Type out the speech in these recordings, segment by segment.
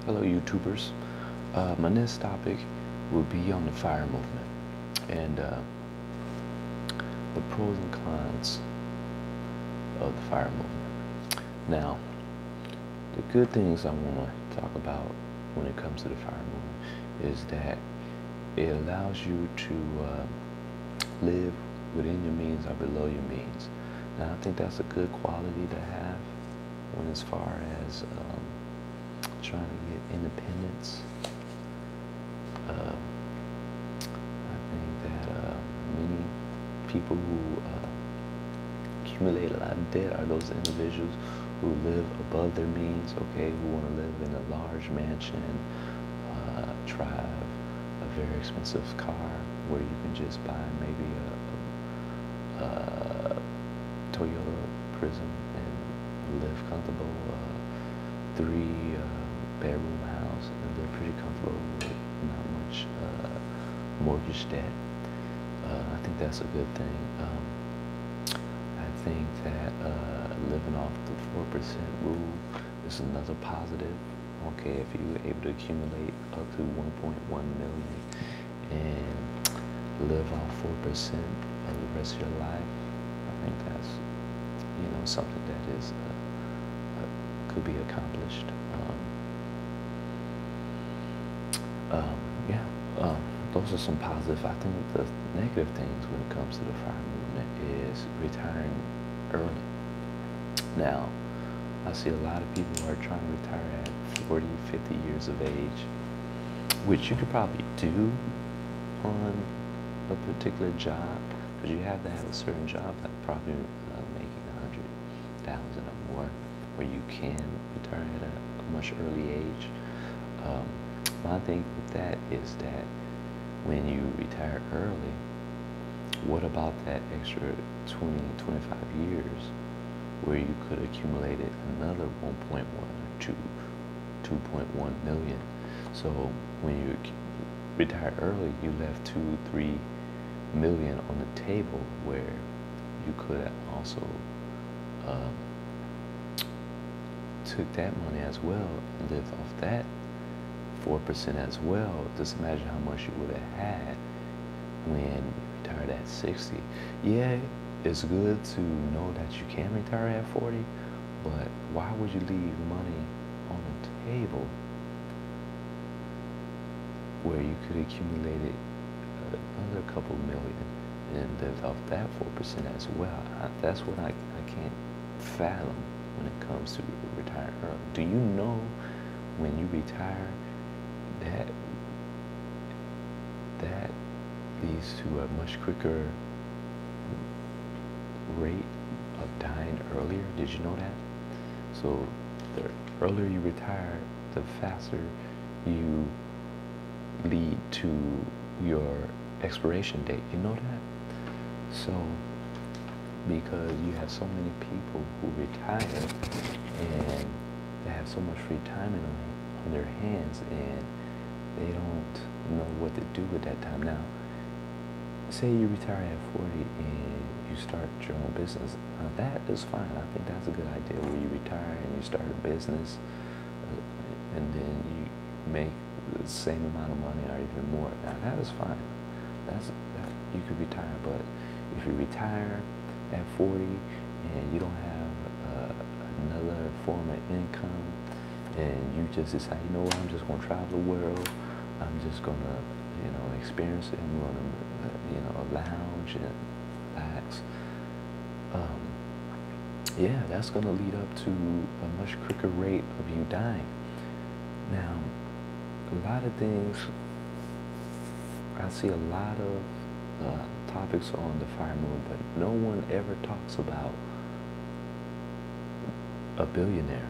Hello YouTubers. My next topic will be on the FIRE movement and the pros and cons of the FIRE movement. Now, the good things I want to talk about when it comes to the FIRE movement is that it allows you to live within your means or below your means. Now, I think that's a good quality to have when as far as trying to get independence. I think that many people who accumulate a lot of debt are those individuals who live above their means, okay, who want to live in a large mansion, drive a very expensive car where you can just buy maybe a Toyota Prism and live comfortable, 3-bedroom house and live pretty comfortable with not much mortgage debt. I think that's a good thing. I think that living off the 4% rule is another positive. Okay, if you're able to accumulate up to 1.1 million and live off 4% of the rest of your life, I think that's, something that is could be accomplished. Those are some positive. I think the negative things when it comes to the FIRE movement is retiring early. Now, I see a lot of people who are trying to retire at 40, 50 years of age, which you could probably do on a particular job, but you have to have a certain job that probably making 100,000 or more, where you can retire at a much early age. My thing with that is that when you retire early, what about that extra 20, 25 years where you could accumulate another 1.1 or 2.1 million? So when you retire early, you left 2, 3 million on the table where you could have also took that money as well and lived off that 4% as well. Just imagine how much you would have had when you retired at 60. Yeah, it's good to know that you can retire at 40, but why would you leave money on the table where you could accumulate another couple million and live off that 4% as well? That's what I can't fathom when it comes to retiring early. Do you know when you retire that leads to a much quicker rate of dying earlier? Did you know that? So the earlier you retire, the faster you lead to your expiration date. You know that? So because you have so many people who retire and they have so much free time on their hands and they don't know what to do with that time. Now, say you retire at 40 and you start your own business. Now that is fine. I think that's a good idea where you retire and you start a business and then you make the same amount of money or even more. Now that is fine. You could retire, but if you retire at 40 and you don't have another form of income and you just decide, you know what, I'm just going to travel the world, I'm just going to, experience it, I'm going to, lounge and relax. Yeah, that's going to lead up to a much quicker rate of you dying. Now, a lot of things, I see a lot of topics on the FIRE movement, but no one ever talks about a billionaire.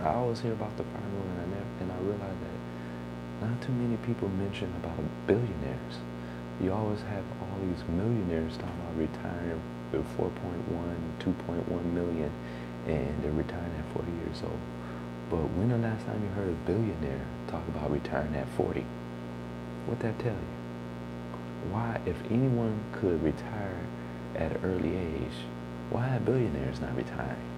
I always hear about the FIRE movement, and I realize that not too many people mention about billionaires. You always have all these millionaires talking about retiring with 4.1, 2.1 million, and they're retiring at 40 years old. But when the last time you heard a billionaire talk about retiring at 40? What'd that tell you? Why, if anyone could retire at an early age, why are billionaires not retiring?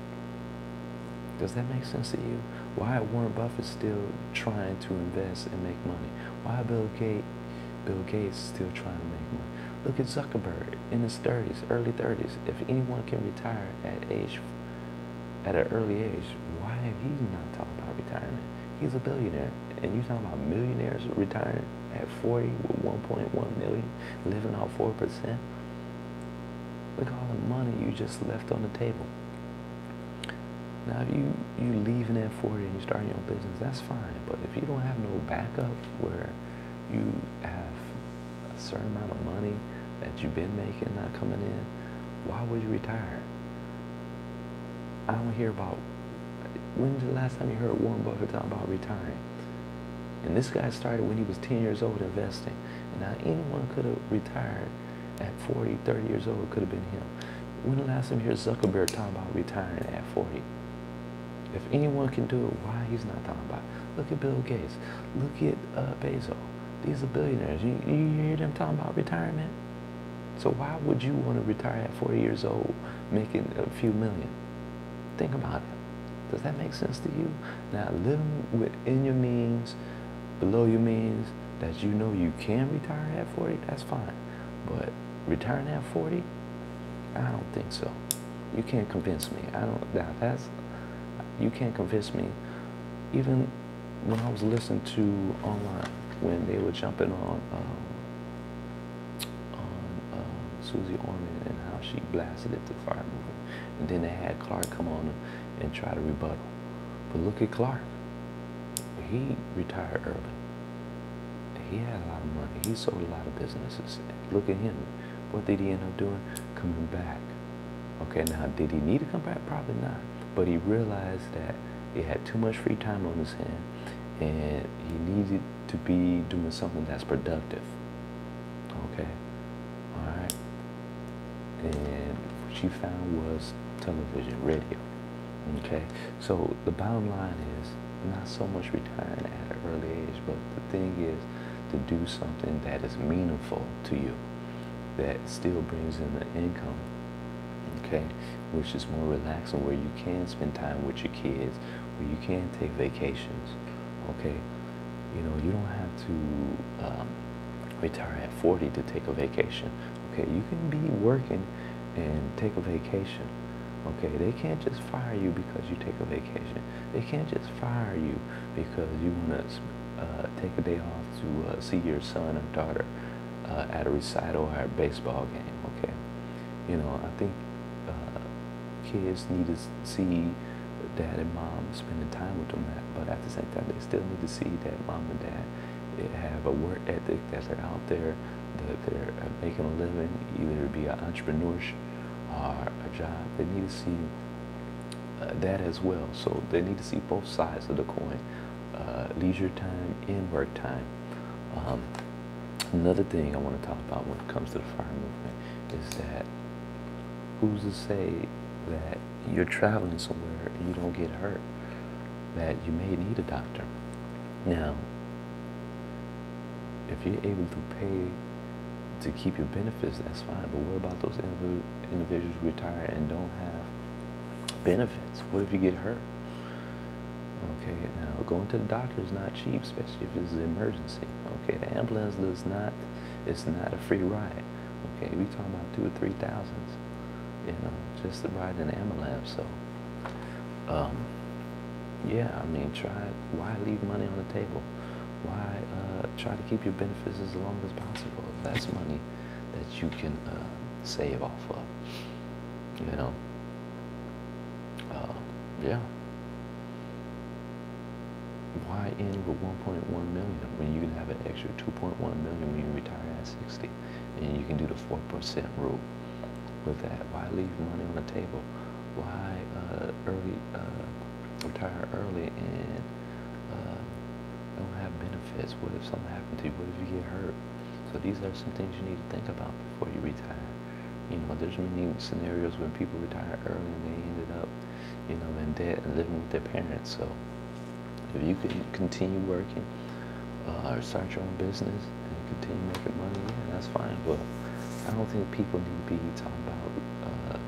Does that make sense to you? Why Warren Buffett still trying to invest and make money? Why Bill Gates still trying to make money? Look at Zuckerberg in his 30s, early 30s. If anyone can retire at an early age, why he's not talking about retirement? He's a billionaire, and you talking about millionaires retiring at 40 with 1.1 million, living off 4%. Look at all the money you just left on the table. Now, if you leaving at 40 and you starting your own business, that's fine. But if you don't have no backup where you have a certain amount of money that you've been making not coming in, why would you retire? I don't hear about, when's the last time you heard Warren Buffett talk about retiring? And this guy started when he was 10 years old investing. And now anyone could have retired at 40, 30 years old, could have been him. When the last time you heard Zuckerberg talking about retiring at 40? If anyone can do it, why he's not talking about it? Look at Bill Gates. Look at Bezos. These are billionaires. You hear them talking about retirement? So why would you want to retire at 40 years old making a few million? Think about it. Does that make sense to you? Now, living within your means, below your means, that you know you can retire at 40, that's fine. But retiring at 40, I don't think so. You can't convince me. You can't convince me. Even when I was listening to online, when they were jumping on Susie Orman and how she blasted at the F.I.R.E. movement, and then they had Clark come on and try to rebuttal. But look at Clark. He retired early. He had a lot of money. He sold a lot of businesses. Look at him. What did he end up doing? Coming back. Okay, now did he need to come back? Probably not. But he realized that he had too much free time on his hand, and he needed to be doing something that's productive. Okay? All right? And what she found was television, radio. Okay? So the bottom line is not so much retiring at an early age, but the thing is to do something that is meaningful to you, that still brings in the income, okay, which is more relaxing, where you can spend time with your kids, where you can take vacations, okay. You know, you don't have to retire at 40 to take a vacation, okay. You can be working and take a vacation, okay. They can't just fire you because you take a vacation. They can't just fire you because you want to take a day off to see your son or daughter at a recital or a baseball game, okay. You know, I think kids need to see dad and mom spending time with them, but at the same time, they still need to see that mom and dad have a work ethic, that they're out there, that they're making a living, either be an entrepreneur or a job. They need to see that as well. So they need to see both sides of the coin, leisure time and work time. Another thing I want to talk about when it comes to the F.I.R.E. movement is that who's to say that you're traveling somewhere and you don't get hurt, that you may need a doctor. Now, if you're able to pay to keep your benefits, that's fine, but what about those individuals who retire and don't have benefits? What if you get hurt? Okay, now going to the doctor is not cheap, especially if it's an emergency. Okay, the ambulance it's not a free ride. Okay, we talking about $2,000 or $3,000, you know, just to ride an ambulance. So, yeah, I mean, why leave money on the table? Why try to keep your benefits as long as possible? That's money that you can save off of, you know. Yeah. Why end with 1.1 million when you can have an extra 2.1 million when you retire at 60, and you can do the 4% rule with that? Why leave money on the table? Why retire early and don't have benefits? What if something happened to you? What if you get hurt? So these are some things you need to think about before you retire. You know, there's many scenarios when people retire early and they ended up, you know, in debt and living with their parents. So if you can continue working or start your own business and continue making money, yeah, that's fine. But I don't think people need to be talking about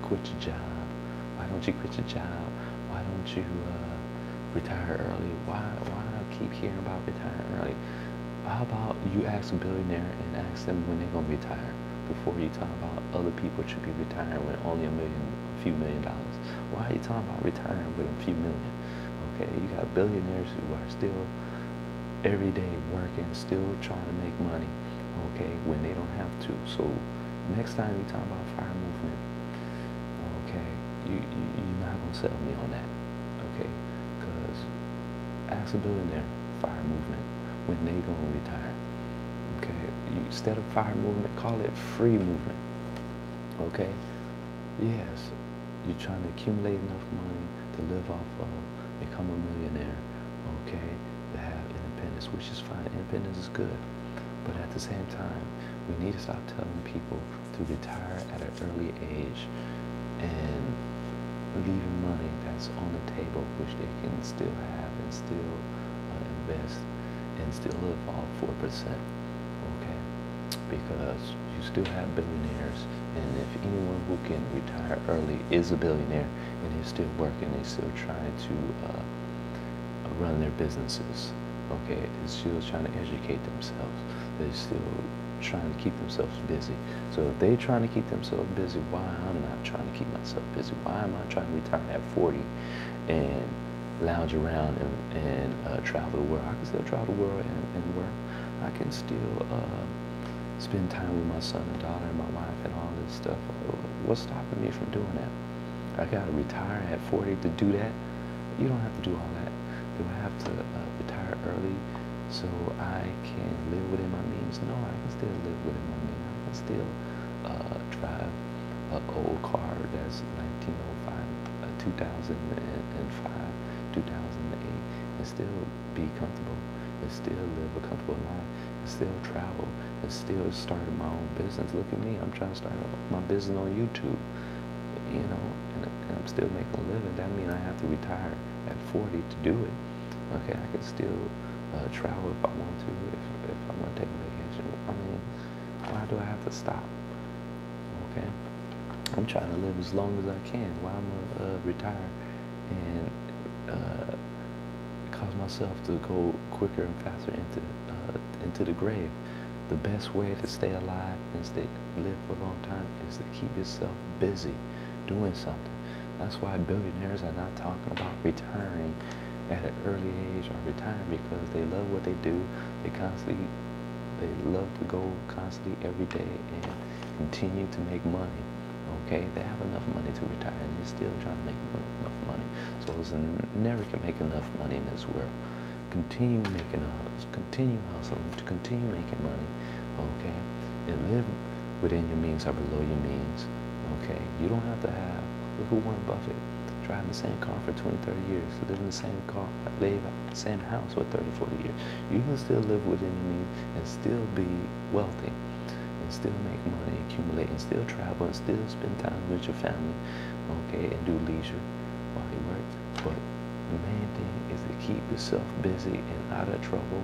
quit your job. Why don't you quit your job? Why don't you retire early. Why I keep hearing about retiring early? How about you ask a billionaire and ask them when they're gonna retire before you talk about other people should be retiring with only a few million dollars. Why are you talking about retiring with a few million? Okay, you got billionaires who are still every day working, still trying to make money, okay, when they don't have to. So next time you talk about FIRE movement, okay, you're not gonna sell me on that, okay? Because ask a billionaire, FIRE movement, when they gonna retire, okay? Instead of FIRE movement, call it free movement, okay? Yes, you're trying to accumulate enough money to live off of, become a millionaire, okay, to have independence, which is fine. Independence is good. But at the same time, we need to stop telling people to retire at an early age and leaving money that's on the table, which they can still have and still invest and still live off 4%, okay? Because you still have billionaires, and if anyone who can retire early is a billionaire and they're still working, they're still trying to run their businesses, okay? They're still trying to educate themselves. They're still trying to keep themselves busy. So if they're trying to keep themselves busy, why I'm not trying to keep myself busy? Why am I trying to retire at 40 and lounge around and travel the world? I can still travel the world and work. I can still spend time with my son and daughter and my wife and all this stuff. What's stopping me from doing that? I gotta retire at 40 to do that? You don't have to do all that. Do I have to retire early so I can live within my means? No, I can still live within my means. I can still drive an old car that's 1905, 2005, 2008, and still be comfortable, and still live a comfortable life, and still travel, and still start my own business. Look at me, I'm trying to start my business on YouTube, you know, and I'm still making a living. That means I have to retire at 40 to do it. Okay, I can still travel if I want to, if I want to take a vacation. I mean, why do I have to stop? Okay, I'm trying to live as long as I can. Why I'm gonna retire and cause myself to go quicker and faster into the grave? The best way to stay alive and live for a long time is to keep yourself busy doing something. That's why billionaires are not talking about retiring at an early age or retiring, because they love what they do. They love to go constantly every day and continue to make money. Okay, they have enough money to retire and they're still trying to make enough money. So never can make enough money in this world. Continue making continue hustling, to continue making money, okay? And live within your means or below your means, okay? You don't have to have, look at Warren Buffett, driving the same car for 20, 30 years, live in the same car, live in the same house for 30, 40 years. You can still live within your means and still be wealthy, and still make money, accumulate, and still travel, and still spend time with your family, okay, and do leisure while you work. But the main thing is to keep yourself busy and out of trouble,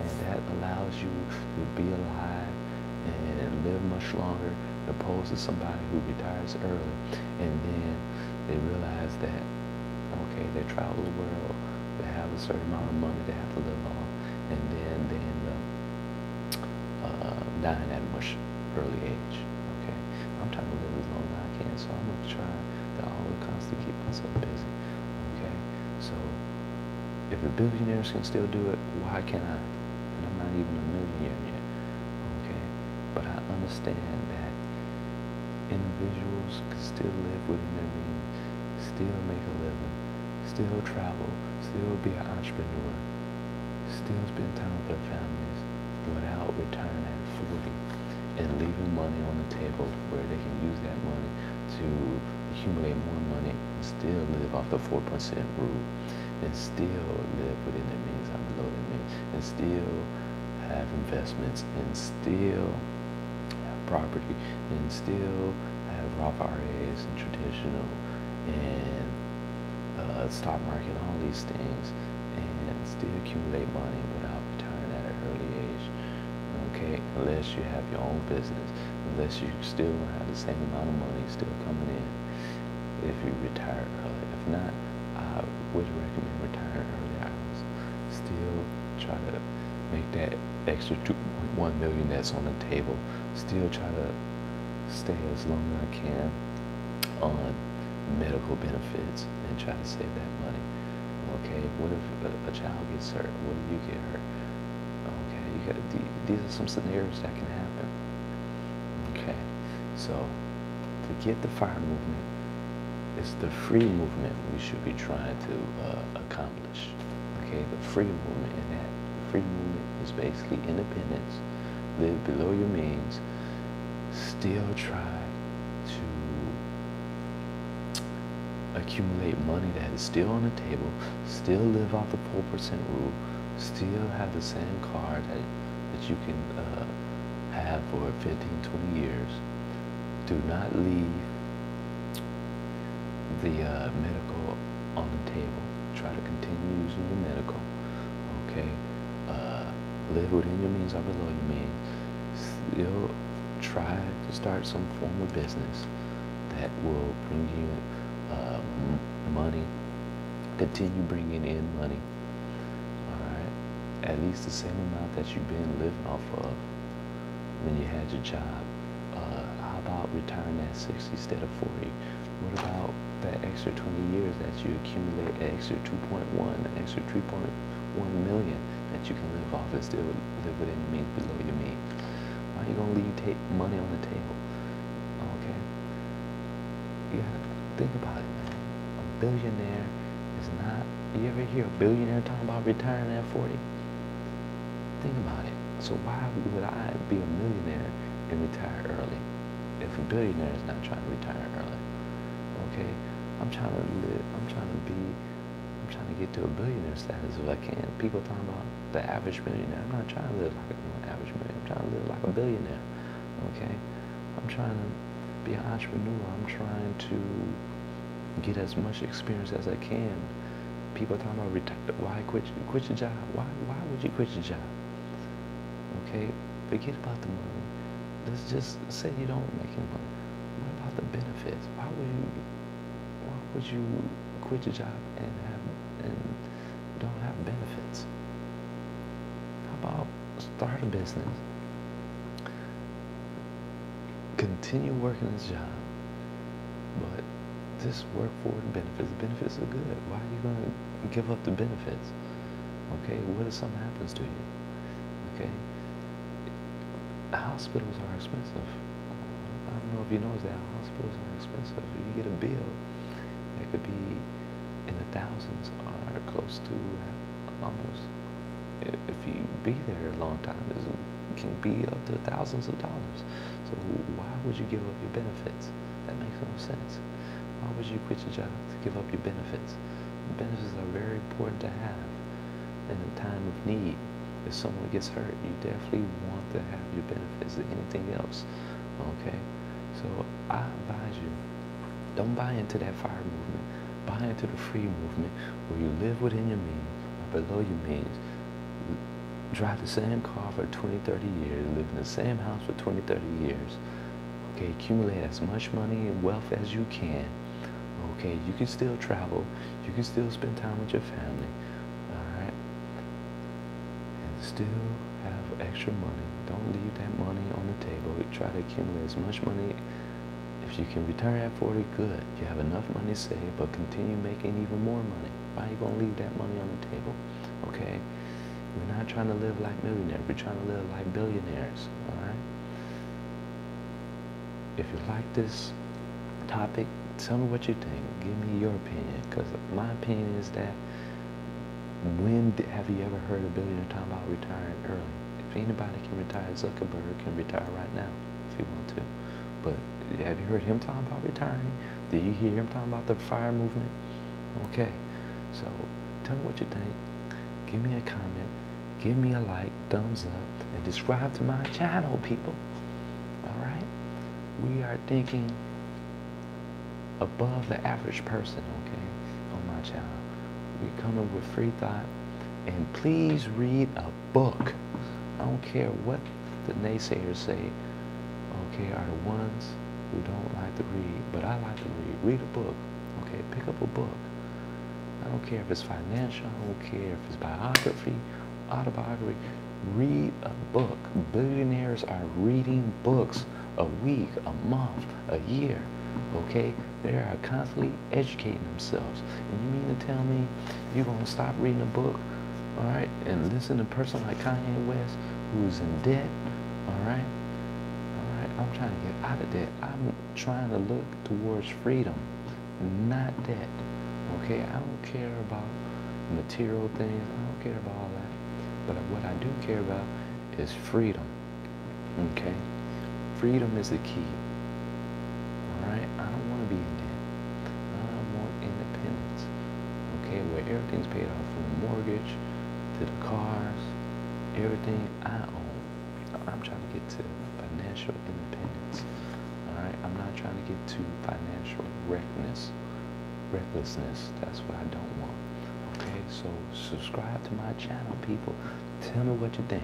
and that allows you to be alive and live much longer, opposed to somebody who retires early and then they realize that, okay, they travel the world, they have a certain amount of money they have to live on, and then they end up dying at a much early age, okay? I'm trying to live as long as I can, so I'm going to try to always constantly keep myself busy, okay? So if the billionaires can still do it, why can't I? And I'm not even a millionaire yet, okay? But I understand that individuals can still live within their means, still make a living, still travel, still be an entrepreneur, still spend time with their families without retiring at 40 and leaving money on the table where they can use that money to accumulate more money and still live off the 4% rule, and still live within their means or below their means, and still have investments, and still have property, and still have Roth IRAs and traditional and stock market, all these things, and still accumulate money without retiring at an early age, okay? Unless you have your own business, unless you still have the same amount of money still coming in if you retire early. If not, I would recommend retiring early hours. Still try to make that extra 2.1 million that's on the table. Still try to stay as long as I can on medical benefits and try to save that money. Okay, what if a child gets hurt? What if you get hurt? Okay, these are some scenarios that can happen. Okay, so to get the FIRE movement, it's the free movement we should be trying to accomplish. Okay, the free movement, and that free movement is basically independence, live below your means, still try to accumulate money that is still on the table, still live off the 4% rule, still have the same car that you can have for 15, 20 years. Do not leave the medical on the table. Try to continue using your medical. Okay, live within your means or below your means. Still try to start some form of business that will bring you money, continue bringing in money, all right, at least the same amount that you've been living off of when you had your job. How about retiring at 60 instead of 40? What about that extra 20 years that you accumulate, an extra 2.1, an extra 3.1 million that you can live off and still live within your means, below your means? Why are you gonna leave money on the table? Okay, you gotta think about it, man. A billionaire is not. You ever hear a billionaire talking about retiring at 40? Think about it. So why would I be a millionaire and retire early if a billionaire is not trying to retire early? Okay, I'm trying to get to a billionaire status if I can. People talking about the average millionaire. I'm not trying to live like an average millionaire. I'm trying to live like a billionaire. Okay, I'm trying to be an entrepreneur. I'm trying to get as much experience as I can. People talking about why quit your job? Why would you quit your job? Okay, forget about the money. Let's just say you don't make any money. What about the benefits? Why would you quit your job and don't have benefits? How about start a business, continue working this job, but just work for the benefits. The benefits are good. Why are you gonna give up the benefits? Okay, what if something happens to you? Okay, the hospitals are expensive. I don't know if you know that hospitals are expensive. You get a bill that could be in the thousands or close to almost. If you be there a long time, it can be up to thousands of dollars. So why would you give up your benefits? That makes no sense. Why would you quit your job to give up your benefits? Benefits are very important to have in a time of need. If someone gets hurt, you definitely want to have your benefits than anything else. Okay? So I advise you, don't buy into that FIRE movement. Buy into the free movement where you live within your means or below your means. Drive the same car for 20, 30 years, live in the same house for 20, 30 years. Okay, accumulate as much money and wealth as you can. Okay, you can still travel, you can still spend time with your family, all right? And still have extra money. Don't leave that money on the table. Try to accumulate as much money. If you can retire at 40, good. You have enough money saved, but continue making even more money. Why are you gonna leave that money on the table? Okay? We're not trying to live like millionaires. We're trying to live like billionaires, all right? If you like this topic, tell me what you think. Give me your opinion, because my opinion is that have you ever heard a billionaire talking about retiring early? If anybody can retire, Zuckerberg can retire right now if he wants to. But have you heard him talking about retiring? Did you hear him talking about the FIRE movement? Okay, so tell me what you think. Give me a comment, give me a like, thumbs up, and subscribe to my channel, people. All right? We are thinking above the average person, okay, on my channel. We're coming with free thought, and please read a book. I don't care what the naysayers say, okay, are the ones who don't like to read, but I like to read. Read a book, okay, pick up a book. I don't care if it's financial. I don't care if it's biography, autobiography. Read a book. Billionaires are reading books a week, a month, a year. Okay? They are constantly educating themselves. And you mean to tell me you're going to stop reading a book, all right, and listen to a person like Kanye West who's in debt, all right? All right, I'm trying to get out of debt. I'm trying to look towards freedom, not debt. Okay, I don't care about material things. I don't care about all that. But what I do care about is freedom. Okay, freedom is the key. All right, I don't want to be in debt. I want independence. Okay, where everything's paid off, from the mortgage to the cars, everything I own. I'm trying to get to financial independence. All right, I'm not trying to get to financial recklessness. That's what I don't want. Okay, so subscribe to my channel, people. Tell me what you think.